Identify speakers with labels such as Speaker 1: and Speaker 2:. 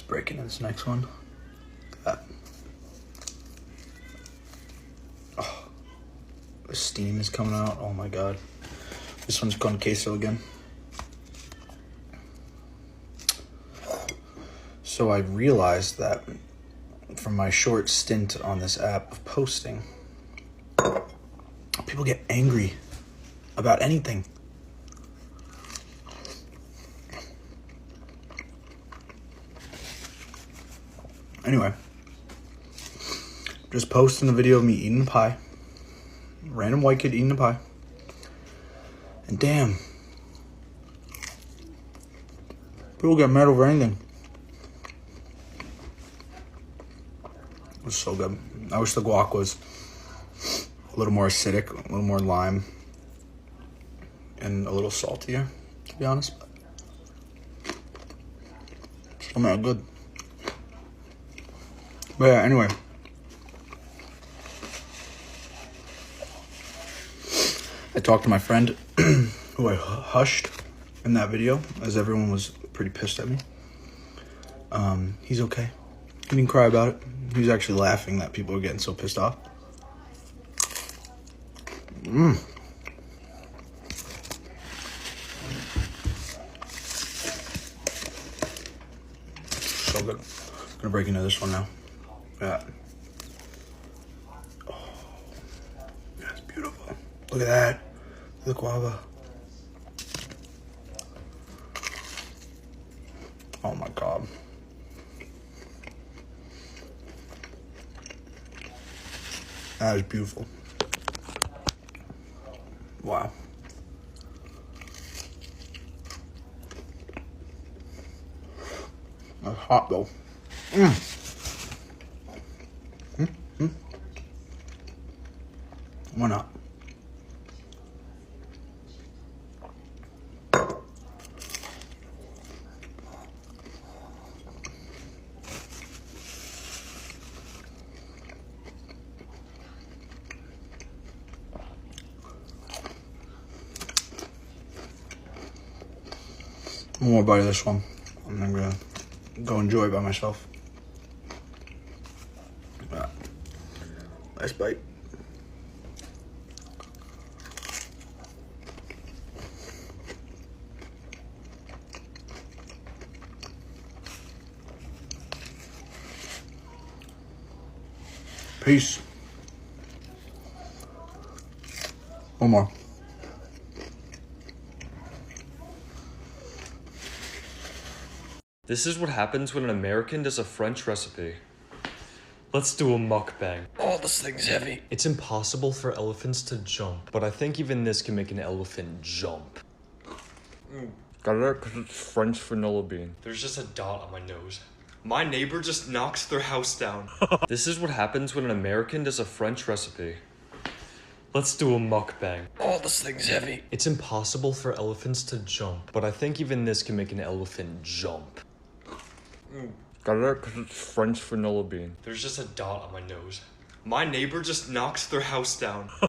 Speaker 1: break into this next one. That. Oh, the steam is coming out. Oh my god. This one's con queso again. So I realized that from my short stint on this app of posting, people get angry about anything. Anyway, just posting a video of me eating a pie. Random white kid eating a pie. And damn, people get mad over anything. It was so good. I wish the guac was a little more acidic, a little more lime, and a little saltier, to be honest. Still not good. But yeah, anyway. I talked to my friend who I hushed in that video, as everyone was pretty pissed at me. He's okay. He didn't cry about it. He was actually laughing that people were getting so pissed off. So good. I'm gonna break into this one now. Yeah. Oh, that's beautiful. Look at that. The guava. Oh my god. That is beautiful. Wow. That's hot though. Why not? One more bite of this one. I'm then gonna go enjoy it by myself. Nice bite. Peace. One more.
Speaker 2: This is what happens when an American does a French recipe. Let's do a mukbang.
Speaker 1: Oh, this thing's heavy.
Speaker 2: It's impossible for elephants to jump, but I think even this can make an elephant jump. Got it because it's French vanilla bean. There's just a dot on my nose. My neighbor just knocks their house down. This is what happens when an American does a French recipe. Let's do a mukbang.
Speaker 1: Oh, this thing's heavy.
Speaker 2: It's impossible for elephants to jump, but I think even this can make an elephant jump. Got it because it's French vanilla bean. There's just a dot on my nose. My neighbor just knocks their house down.